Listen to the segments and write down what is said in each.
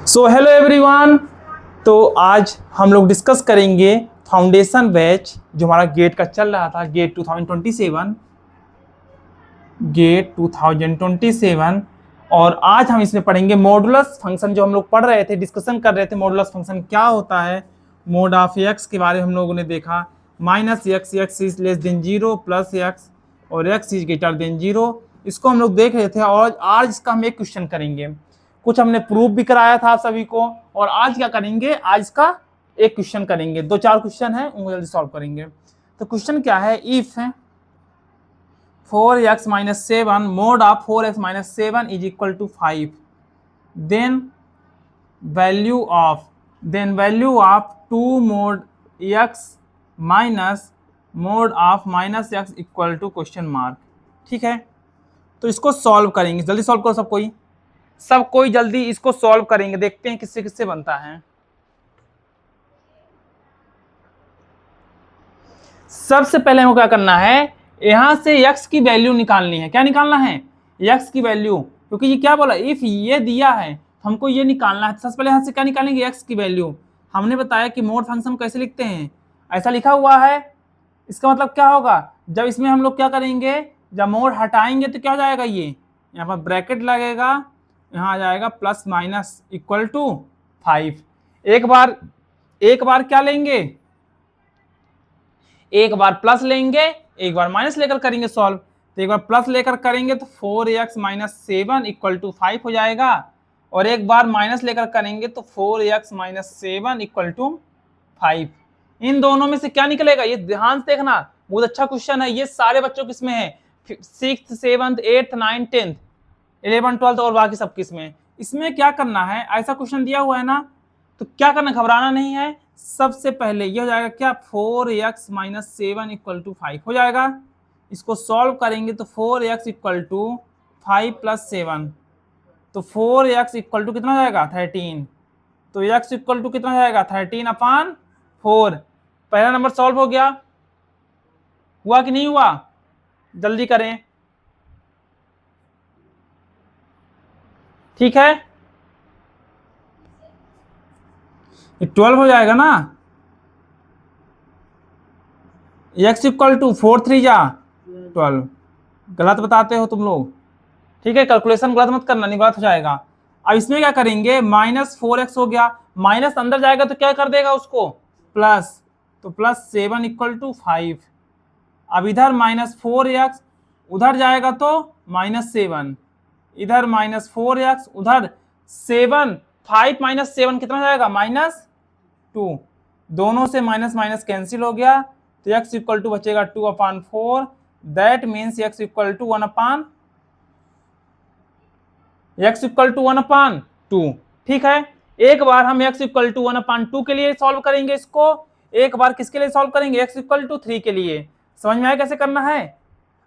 So hello everyone. तो आज हम लोग डिस्कस करेंगे फाउंडेशन बैच जो हमारा गेट का चल रहा था, गेट 2027। और आज हम इसमें पढ़ेंगे मॉडुलस फंक्शन। जो हम लोग पढ़ रहे थे, डिस्कशन कर रहे थे मॉडुलस फंक्शन क्या होता है। मोड ऑफ एक्स के बारे में हम लोगों ने देखा, minus X, X is less than zero, plus X और X is greater than zero. इसको हम लोग देख रहे थे और आज इसका हम एक क्वेश्चन करेंगे। कुछ हमने प्रूफ भी कराया था आप सभी को, और आज क्या करेंगे, आज इसका एक क्वेश्चन करेंगे। दो चार क्वेश्चन है, उनको जल्दी सॉल्व करेंगे। तो क्वेश्चन क्या है, if 4x minus 7 mod of 4x minus 7 is equal to 5, then value of 2 mod x minus mod of minus x equal to question mark। ठीक है, तो इसको सॉल्व करेंगे। जल्दी सॉल्व करो सब कोई जल्दी इसको सॉल्व करेंगे। देखते हैं किससे किससे बनता है। सबसे पहले हमको क्या करना है, यहां से x की वैल्यू निकालनी है। क्या निकालना है, x की वैल्यू, क्योंकि ये क्या बोला, इफ ये दिया है हमको ये निकालना है। सबसे पहले यहां से क्या निकालेंगे, x की वैल्यू। हमने बताया कि मोड फंक्शन कैसे लिखते हैं, ऐसा लिखा हुआ है। इसका मतलब क्या होगा, जब इसमें हम लोग क्या करेंगे, जब मोड हटाएंगे तो क्या हो जाएगा, ये यहाँ पर ब्रैकेट लगेगा, यहाँ आ जाएगा प्लस माइनस इक्वल टू 5। एक बार क्या लेंगे, एक बार प्लस लेंगे, एक बार माइनस लेकर करेंगे सॉल्व। तो एक बार प्लस लेकर करेंगे तो 4x माइनस 7 इक्वल टू 5 हो जाएगा, और एक बार माइनस लेकर करेंगे तो 4x माइनस 7 इक्वल टू 5। इन दोनों में से क्या निकलेगा, ये ध्यान से देखना, बहुत अच्छा क्वेश्चन है। ये सारे बच्चों किसमें है, 6th 7th 8th 9th 10th 11th 12th और बाकी सब किसमें। इसमें क्या करना है, ऐसा क्वेश्चन दिया हुआ है ना, तो क्या करना, घबराना नहीं है। सबसे पहले ये हो जाएगा क्या, 4x माइनस 7 इक्वल टू 5 हो जाएगा। इसको सॉल्व करेंगे तो 4x इक्वल टू 5 प्लस 7, तो 4x इक्वल टू कितना हो जाएगा, 13। तो x इक्वल टू कितना हो जाएगा, 13/4। पहला नंबर सॉल्व हो गया, हुआ कि नहीं हुआ, जल्दी करें। ठीक है, ये 12 हो जाएगा ना, x इक्वल टू 4 3 जा 12। गलत बताते हो तुम लोग, ठीक है, कैलकुलेशन गलत मत करना, नहीं गलत हो जाएगा। अब इसमें क्या करेंगे, -4x हो गया, माइनस अंदर जाएगा तो क्या कर देगा उसको, प्लस, तो प्लस 7 इक्वल टू 5। अब इधर -4x, उधर जाएगा तो -7, इधर -4x, उधर 7, 5 माइनस 7 कितना जाएगा, -2। दोनों से माइनस माइनस कैंसिल हो गया, तो x इक्वल टू बचेगा 2/4। That means x equal to 1/2। ठीक है, एक बार हम x इक्वल टू 1/2 के लिए सॉल्व करेंगे इसको, एक बार किसके लिए सॉल्व करेंगे, x इक्वल टू 3 के लिए। समझ में आया कैसे करना है।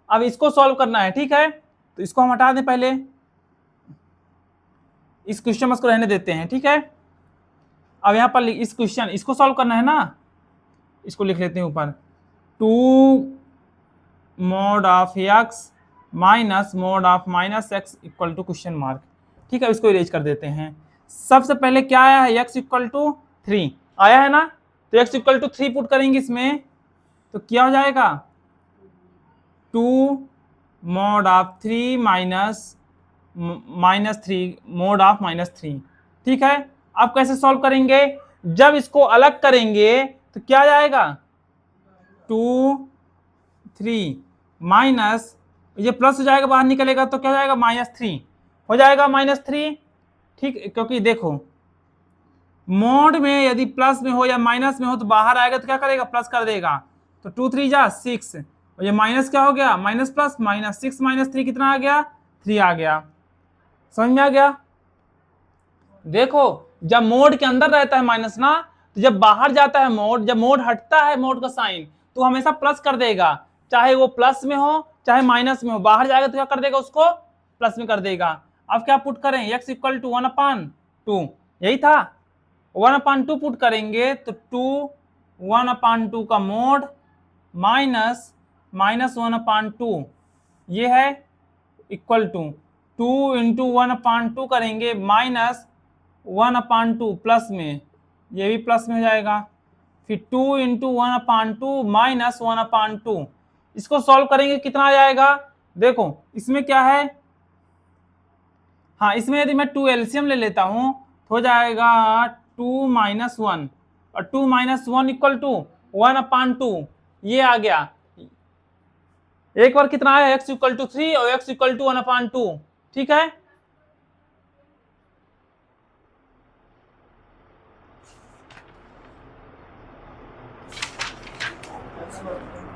अब इसको सॉल्व करना है, ठीक है, तो इसको हम हटा दें, पहले इस क्वेश्चन को रहने देते हैं। ठीक है, अब यहाँ पर इस क्वेश्चन इसको सॉल्व करना है ना, इसको लिख लेते हैं ऊपर, 2 mod of x minus mod of minus x equal to question mark. ठीक है, इसको इरेज कर देते हैं। सबसे पहले क्या आया है, x इक्वल टू 3 आया है ना, तो x इक्वल टू 3 पुट करेंगे इसमें, तो क्या हो जाएगा, 2 mod of 3 minus -3 mod of -3। ठीक है, अब कैसे सॉल्व करेंगे, जब इसको अलग करेंगे तो क्या जाएगा, 2 3 माइनस, ये प्लस हो जाएगा, बाहर निकलेगा तो क्या हो जाएगा, -3 हो जाएगा, -3। ठीक, क्योंकि देखो मोड में यदि प्लस में हो या माइनस में हो तो बाहर आएगा तो क्या करेगा, प्लस कर देगा। तो 2 3 जा 6, और ये माइनस क्या हो गया, माइनस प्लस, -6 - 3 कितना आ गया, 3 आ गया। समझ में आ गया। देखो जब मोड के अंदर रहता है माइनस ना, तो जब बाहर जाता है मोड, जब मोड हटता है मोड का साइन, तो हमेशा प्लस कर देगा, चाहे वो प्लस में हो चाहे माइनस में हो। बाहर जाएगा तो क्या कर देगा, उसको प्लस में कर देगा। अब क्या पुट करें, x इक्वल टू 1/2, यही था, 1/2 पुट करेंगे तो 2 1/2 का मोड माइनस -1/2, ये है इक्वल टू 2 × 1/2 करेंगे, 1/2 प्लस में, ये भी प्लस में हो जाएगा, फिर 2 इंटू 1/2 माइनस 1/2। इसको सॉल्व करेंगे कितना आ जाएगा, देखो इसमें क्या है, हाँ इसमें यदि मैं 2 एलसीएम ले लेता हूं तो हो जाएगा 2 माइनस 1, और 2 माइनस 1 इक्वल टू 1/2, ये आ गया। एक बार कितना आया, x इक्वल टू 3 और x इक्वल टू 1/2, ठीक है।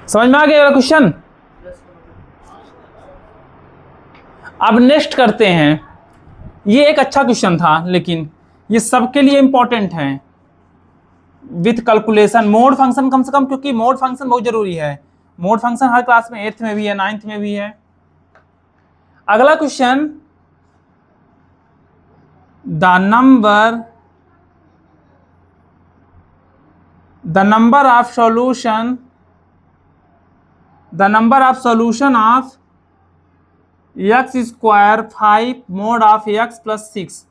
समझ में आ गया क्वेश्चन। अब नेक्स्ट करते हैं, ये एक अच्छा क्वेश्चन था लेकिन ये सबके लिए इंपॉर्टेंट है विथ कैलकुलेशन, मोड फंक्शन कम से कम, क्योंकि मोड फंक्शन बहुत जरूरी है। मोड फंक्शन हर क्लास में 8th में भी है, 9th में भी है। अगला question, the number of solution of x square 5 mod of x plus 6,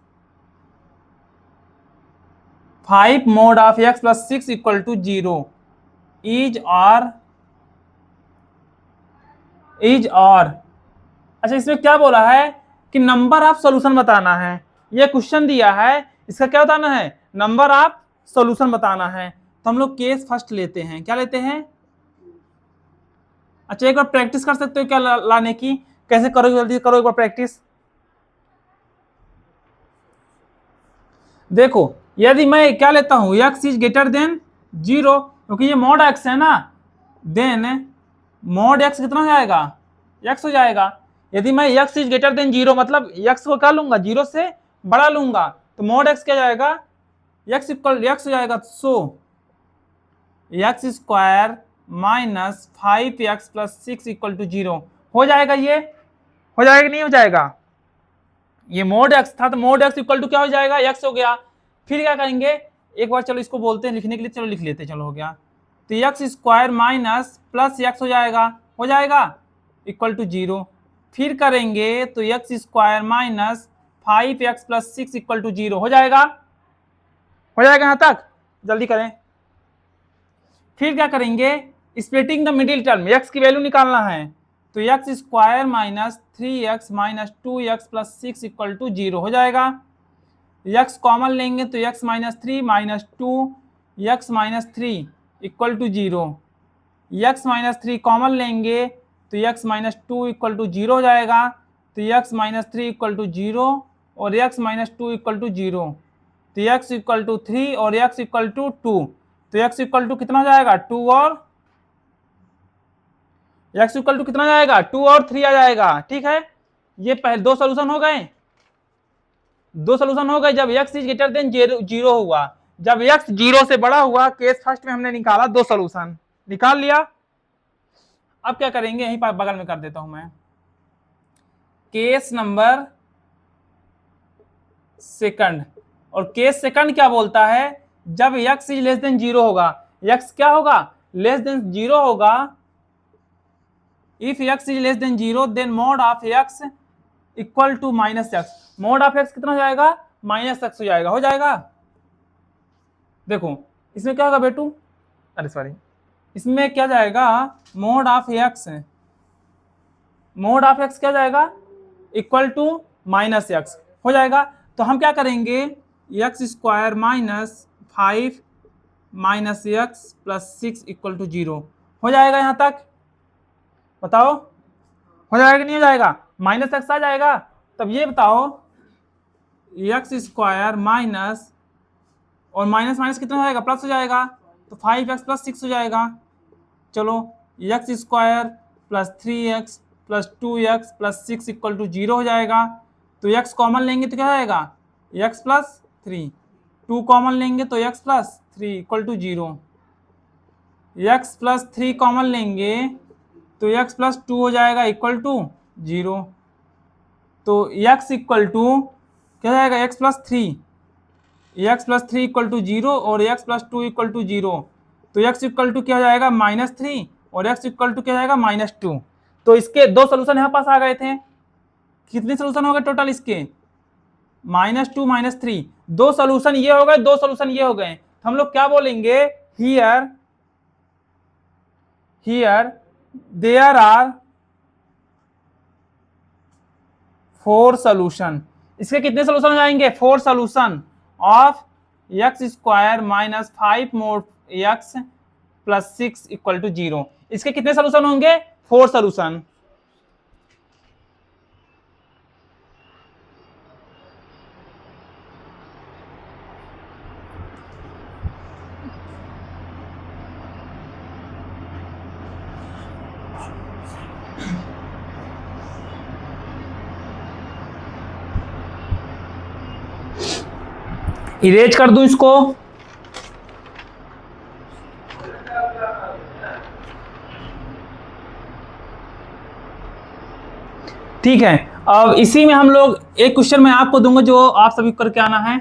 5 mod of x plus 6 equal to 0 is और अच्छा, इसमें क्या बोला है कि नंबर ऑफ सॉल्यूशन बताना है। ये क्वेश्चन दिया है, इसका क्या बताना है, नंबर ऑफ सॉल्यूशन बताना है। तो हम लोग केस फर्स्ट लेते हैं, क्या लेते हैं, अच्छा एक बार प्रैक्टिस कर सकते हो क्या लाने की, कैसे करो, जल्दी करो एक बार प्रैक्टिस। देखो यदि मैं क्या लेता हूं, x इज ग्रेटर देन 0, क्योंकि ये मॉड x है ना, देन मॉड x कितना हो जाएगा, x हो जाएगा। यदि मैं x इज ग्रेटर देन 0 मतलब x को क्या लूंगा, 0 से बड़ा लूंगा, तो मॉड x क्या जाएगा, x इक्वल x हो जाएगा। So x square minus 5x plus 6 equal to 0 हो जाएगा। ये हो जाएगा नहीं हो जाएगा, ये मोड x था तो मोड x इक्वल टू क्या हो जाएगा, x हो गया। फिर क्या करेंगे, एक बार चलो इसको बोलते हैं लिखने के लिए, चलो लिख लेते हैं, चलो हो गया। तो x square minus plus x हो जाएगा इक्वल टू 0। फिर करेंगे तो x square minus 5x plus 6 equal to 0 हो जाएगा यहाँ तक, जल्दी करें। फिर क्या करेंगे, splitting the middle term, x की वैल्यू निकालना है, तो x square minus 3x minus 2x plus 6 equal to 0 हो जाएगा। x कॉमन लेंगे तो x minus 3 minus 2 x minus 3 equal to 0, x minus 3 common लेंगे तो x माइनस 2 इक्वल टू 0 हो जाएगा। तो x माइनस 3 इक्वल टू 0 और x माइनस 2 इक्वल टू 0, तो x इक्वल टू 3 और x इक्वल टू 2, तो x इक्वल टू कितना हो जाएगा, 2 और x इक्वल टू कितना जाएगा, 2 और 3 आ जाएगा, ठीक है। ये पहले दो सोल्यूशन हो गए, जब x इज ग्रेटर देन 0 हुआ, जब x 0 से बड़ा हुआ, केस फर्स्ट में हमने निकाला, दो सोल्यूशन निकाल लिया। अब क्या करेंगे, यहीं पर बगल में कर देता हूं मैं, केस नंबर सेकंड। और केस सेकंड क्या बोलता है, जब x इज लेस देन 0 होगा, x क्या होगा, लेस देन 0 होगा। If x is less than 0 then mod of x equal to minus x, mod of x कितना हो जाएगा, माइनस x हो जाएगा। देखो इसमें क्या होगा बेटू, अरे सॉरी, इसमें क्या जाएगा, मॉड ऑफ x क्या जाएगा, इक्वल टू माइनस x हो जाएगा। तो हम क्या करेंगे, x square minus 5 minus x plus 6 equal to 0 हो जाएगा। यहाँ तक बताओ हो जाएगा कि नहीं हो जाएगा, माइनस x आ जाएगा। तब ये बताओ, x स्क्वायर माइनस और माइनस माइनस कितना हो जाएगा, प्लस हो जाएगा, तो 5x प्लस 6 हो जाएगा। चलो x square plus 3x plus 2x plus 6 equal to 0 हो जाएगा। तो x कॉमन लेंगे तो क्या हो जाएगा, x प्लस 3, 2 कॉमन लेंगे तो x plus 3 equal to 0, x plus 3 common लेंगे तो x प्लस 2 हो जाएगा इक्वल टू 0। तो x इक्वल टू क्या जाएगा, x प्लस 3 इक्वल टू 0 और x प्लस 2 इक्वल टू 0, तो x इक्वल टू क्या हो जाएगा, माइनस 3 और x इक्वल टू क्या जाएगा, माइनस 2। तो इसके दो सोल्यूशन यहाँ पास आ गए थे। कितने सोल्यूशन हो गए टोटल इसके, -2 -3, दो सोल्यूशन ये हो गए, दो सोल्यूशन ये हो गए, तो हम लोग क्या बोलेंगे, हियर देयर आर 4 सोल्यूशन। इसके कितने सोल्यूशन हो जाएंगे, 4 solution of x square minus 5 mod x plus 6 equal to 0। इसके कितने सोल्यूशन होंगे, 4 सोल्यूशन। इरेज कर दूं इसको, ठीक है। अब इसी में हम लोग एक क्वेश्चन मैं आपको दूंगा जो आप सभी करके आना है।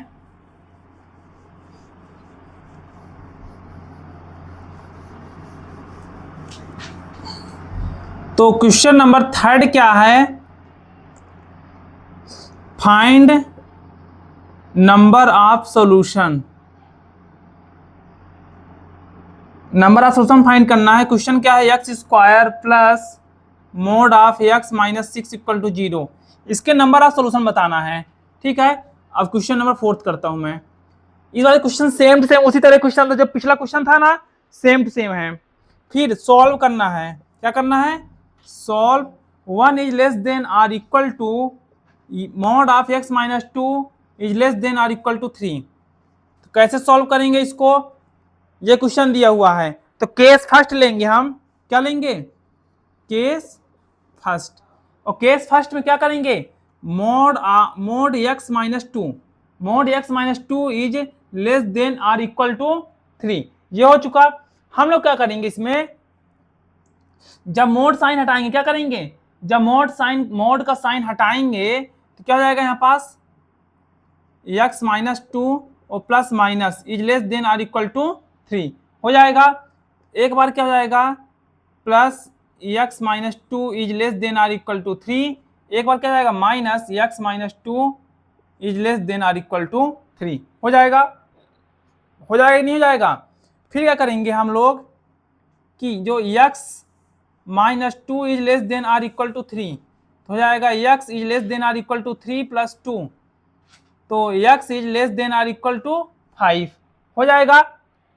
तो क्वेश्चन नंबर 3 क्या है, find number of solution. Number of solution find करना है। क्वेश्चन क्या है, x square plus mod of x minus 6 equal to 0। इसके नंबर ऑफ सॉल्यूशन बताना है, ठीक है। अब क्वेश्चन नंबर 4 करता हूं मैं। इस वाले क्वेश्चन सेम टू सेम उसी तरह क्वेश्चन था जो पिछला क्वेश्चन था ना, सेम टू सेम है। फिर सॉल्व करना है, क्या करना है, solve 1 is less than or equal to mod of x minus 2 is less than or equal to 3। तो कैसे सॉल्व करेंगे इसको, ये क्वेश्चन दिया हुआ है। तो केस फर्स्ट लेंगे हम, क्या लेंगे, केस फर्स्ट। और केस फर्स्ट में क्या करेंगे, mod x minus 2, mod x minus 2 is less than or equal to 3। ये हो चुका। हम लोग क्या करेंगे इसमें, जब मोड साइन हटाएंगे क्या करेंगे, जब मोड का साइन हटाएंगे तो क्या हो जाएगा, यहाँ पास एक्स माइनस 2 और plus minus is less than or equal to 3 हो जाएगा। एक बार क्या हो जाएगा, plus x minus 2 is less than or equal to 3, एक बार क्या हो जाएगा, minus x minus 2 is less than or equal to 3 हो जाएगा। हो जाएगा नहीं हो जाएगा। फिर क्या करेंगे हम लोग कि जो x minus 2 is less than or equal to 3 तो हो जाएगा x is less than or equal to 3 plus 2, तो x is less than or equal to 5 हो जाएगा।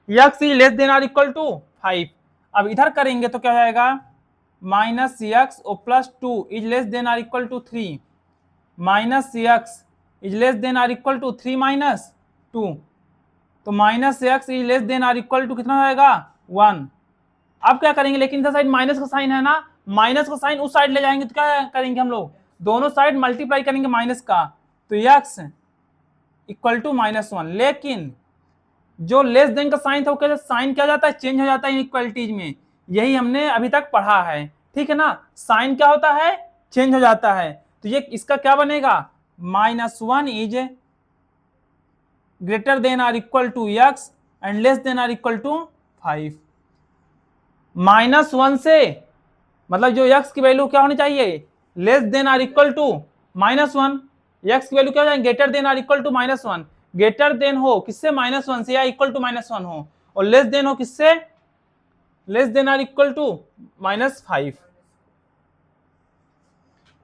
x is less than or equal to 5। अब इधर करेंगे तो क्या हो जाएगा, माइनस एक्स और plus 2 is less than or equal to 3, minus x is less than or equal to 3 minus 2, तो minus x is less than or equal to कितना हो जाएगा, 1। अब क्या करेंगे, लेकिन इधर साइड माइनस का साइन है ना, माइनस का साइन उस साइड ले जाएंगे तो क्या करेंगे हम लोग, दोनों साइड मल्टीप्लाई करेंगे माइनस का, तो एक्स इक्वल टू -1। लेकिन जो लेस देन का साइन था वो क्या साइन क्या जाता है, चेंज हो जाता है इक्वलिटीज में। यही हमने अभी तक पढ़ा है, ठीक है ना। साइन क्या होता है, चेंज हो जाता है। तो ये इसका क्या बनेगा, -1 is greater than or equal to x and less than or equal to 5। -1 से मतलब जो x की वैल्यू क्या होनी चाहिए, less than or equal to -1। x की वैल्यू क्या हो जाएगी, greater than or equal to -1। Greater than हो किससे, -1 से, या इक्वल टू -1 हो, और लेस देन हो किससे, less than or equal to -5।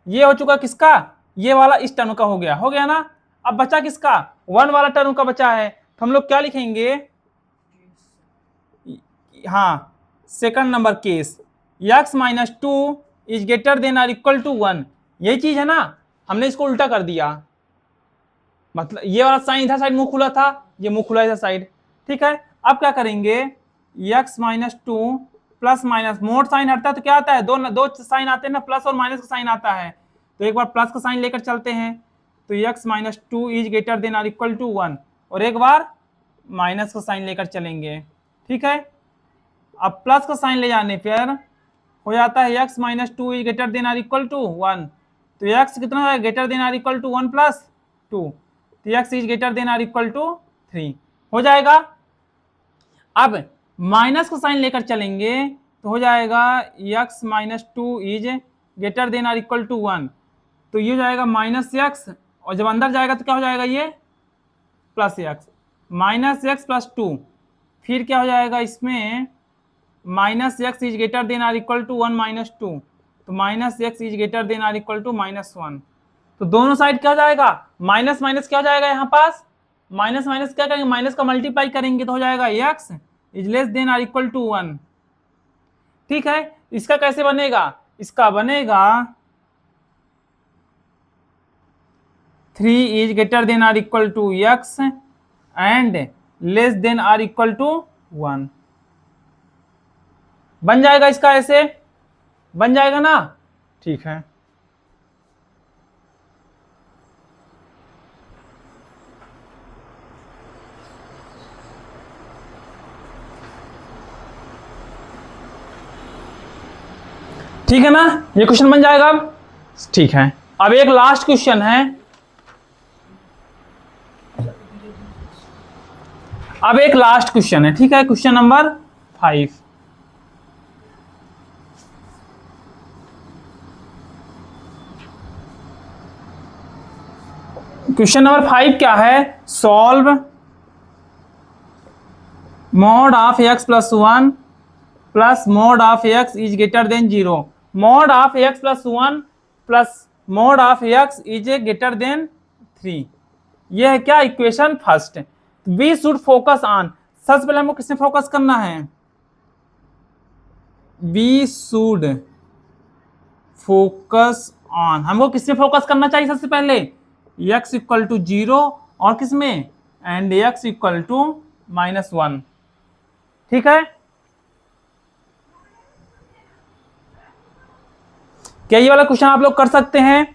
ये हो चुका किसका, ये वाला इस टर्म का हो गया ना। अब बचा किसका, 1 वाला टर्म का बचा है। तो हम लोग क्या लिखेंगे, हाँ second number case, x minus 2 is greater than or equal to 1। यही चीज है ना, हमने इसको उल्टा कर दिया। मतलब ये वाला साइन इधर साइड मुंह खुला था, ये मुंह खुला इधर साइड, ठीक है। अब क्या करेंगे, x minus 2 plus minus, mod sign हटता है तो क्या आता है, दो साइन आते हैं ना, प्लस और माइनस का साइन आता है। तो एक बार प्लस का साइन लेकर चलते हैं, तो x minus 2 is greater than or equal to 1, और एक बार माइनस का साइन लेकर चलेंगे, ठीक है। अब प्लस का साइन ले जाने पर हो जाता है x minus 2 is greater than or equal to 1, तो x कितना है, greater than or equal to 1 plus 2, तो x is greater than or equal to 3 हो जाएगा। अब माइनस का साइन लेकर चलेंगे तो हो जाएगा x minus 2 is greater than or equal to 1, तो ये हो जाएगा -x और जब अंदर जाएगा तो क्या हो जाएगा, ये plus x, minus X plus two, फिर क्या हो जाएगा इसमें minus x is greater than or equal to one minus two, तो minus x is greater than or equal to minus one. तो दोनों साइड क्या हो जाएगा, माइनस माइनस क्या हो जाएगा यहाँ पास, माइनस माइनस क्या करेंगे, माइनस का मल्टीप्लाई करेंगे तो हो जाएगा x is less than or equal to one. ठीक है, इसका कैसे बनेगा, इसका बनेगा 3 is greater than or equal to x and less than or equal to 1। बन जाएगा इसका, ऐसे बन जाएगा ना। ठीक है, ठीक है ना, ये क्वेश्चन बन जाएगा अब। ठीक है, अब एक लास्ट क्वेश्चन है, अब एक लास्ट क्वेश्चन है, ठीक है, क्वेश्चन नंबर 5। क्वेश्चन नंबर 5 क्या है, solve mod of x plus one plus mod of x is greater than zero. Mod of x plus one plus mod of x is a greater than 3। यह है क्या, equation first. We should focus on, सबसे पहले हमको किसमें focus करना है, we should focus on, हमको किसमें फोकस करना चाहिए सबसे पहले, x इक्वल टू जीरो और किसमें, and x equal to minus one. ठीक है, क्या ये वाला क्वेश्चन आप लोग कर सकते हैं।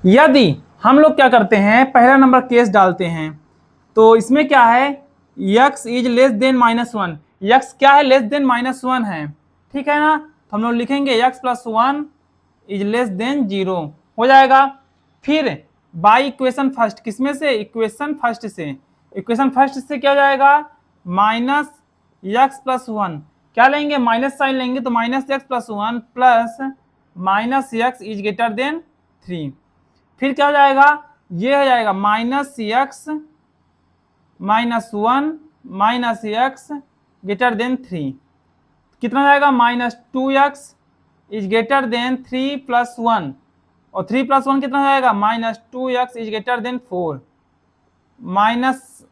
यदि हम लोग क्या करते हैं, पहला नंबर केस डालते हैं, तो इसमें क्या है, x is less then minus one, x क्या है, लेस देन माइनस वन है, ठीक है ना, तो हम लोग लिखेंगे x plus one is less than zero, हो जाएगा। फिर बाई इक्वेशन फर्स्ट, किसमें से, इक्वेशन फर्स्ट से, इक्वेशन फर्स्ट से क्या हो जाएगा, माइनस एक्स प्लस वन, क्या लेंगे, माइनस साइन लेंगे, तो minus X plus one plus minus x is greater than 3। फिर क्या हो जाएगा, ये हो जाएगा minus x minus one minus x greater than 3, कितना जाएगा, minus 2x is greater than 3 plus one, और 3 प्लस वन कितना जाएगा, minus 2x is greater then 4, minus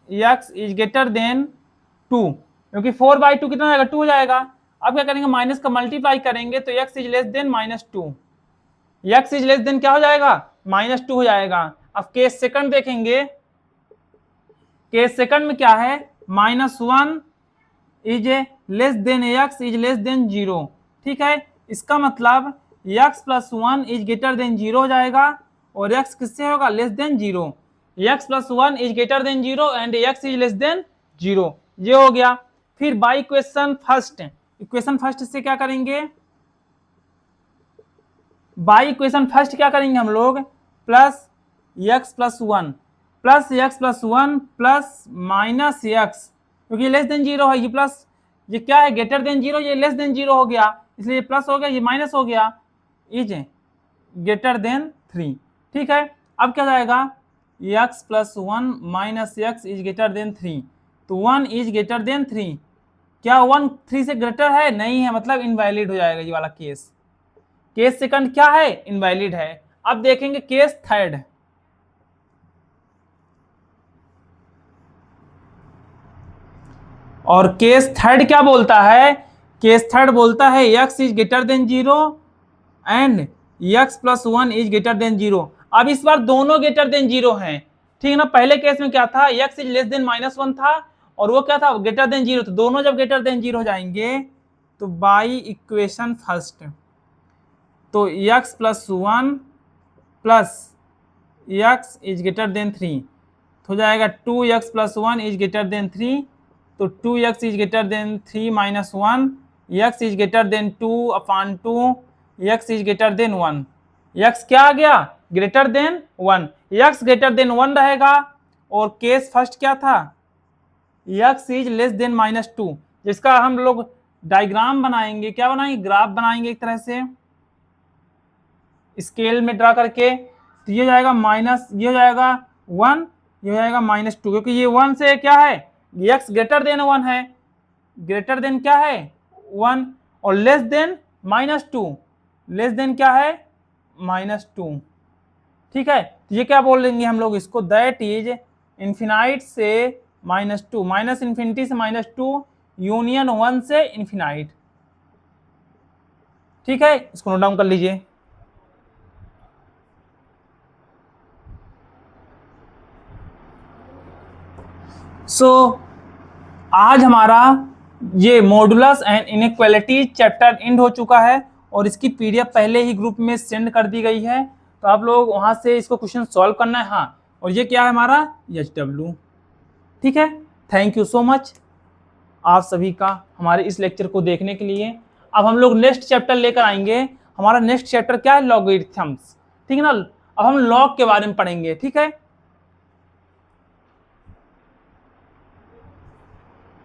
x is greater then 2, क्योंकि 4/2 कितना जाएगा, 2 हो जाएगा। अब क्या करेंगे, माइनस का मल्टीप्लाई करेंगे तो x is less then minus 2, x is less then क्या हो जाएगा, माइनस 2 हो जाएगा। अब केस सेकंड देखेंगे, केस सेकंड में क्या है, minus one is less then x is less than zero. ठीक है, इसका मतलब x plus one is greater than zero हो जाएगा, और x किससे होगा, less than zero, x plus one is greater than zero and x is less than zero, ये हो गया। फिर by equation first, equation first से क्या करेंगे, बाई इक्वेशन फर्स्ट क्या करेंगे हम लोग, plus x plus one plus minus x, क्योंकि लेस देन जीरो है, ये प्लस, ये क्या है, ग्रेटर देन जीरो, ये लेस देन जीरो हो गया, इसलिए ये प्लस हो गया, ये माइनस हो गया, इज ग्रेटर देन 3। ठीक है, अब क्या जाएगा, x plus one minus x is greater than 3, तो 1 इज ग्रेटर देन 3, क्या 1 3 से ग्रेटर है, नहीं है, मतलब इनवैलिड हो जाएगा ये वाला केस। केस सेकंड क्या है, इनवैलिड है। अब देखेंगे केस थर्ड, और केस थर्ड क्या बोलता है, केस थर्ड बोलता है x is greater than zero and x plus one is greater than zero. अब इस बार दोनों ग्रेटर देन जीरो हैं, ठीक है ना, पहले केस में क्या था, x is less then minus one था, और वो क्या था, ग्रेटर देन जीरो, तो दोनों जब ग्रेटर देन जीरो हो जाएंगे तो बाई इक्वेशन फर्स्ट, तो x plus one plus x is greater than 3, तो हो जाएगा 2x plus one is greater than 3, तो 2x is greater than 3 minus one, x is greater then 2 upon 2, x is greater then 1, x क्या आ गया, greater than 1, x greater than 1 रहेगा, और case first क्या था, x is less then minus 2, जिसका हम लोग डायग्राम बनाएंगे, क्या बनाएंगे, ग्राफ बनाएंगे एक तरह से, स्केल में ड्रा करके, तो ये हो जाएगा माइनस, ये हो जाएगा 1, ये हो जाएगा -2, क्योंकि ये 1 से क्या है, x ग्रेटर देन 1 है, ग्रेटर देन क्या है 1, और लेस देन -2, लेस देन क्या है -2। ठीक है, तो ये क्या बोल देंगे हम लोग इसको, दैट इज इन्फिनाइट से -2, माइनस इन्फिनिटी से -2 यूनियन 1 से इन्फिनाइट। ठीक है, इसको नोट डाउन कर लीजिए। आज हमारा ये modulus and inequality chapter and हो चुका है, और इसकी पीडीएफ पहले ही ग्रुप में सेंड कर दी गई है, तो आप लोग वहां से इसको क्वेश्चन सॉल्व करना है। हाँ, और ये क्या है हमारा HW। ठीक है, थैंक यू सो मच आप सभी का हमारे इस लेक्चर को देखने के लिए। अब हम लोग नेक्स्ट चैप्टर लेकर आएंगे। हमारा नेक्स्ट चैप्टर क्या है, लॉगरिथम्स। ठीक है ना, अब हम लॉग के बारे में पढ़ेंगे। ठीक है।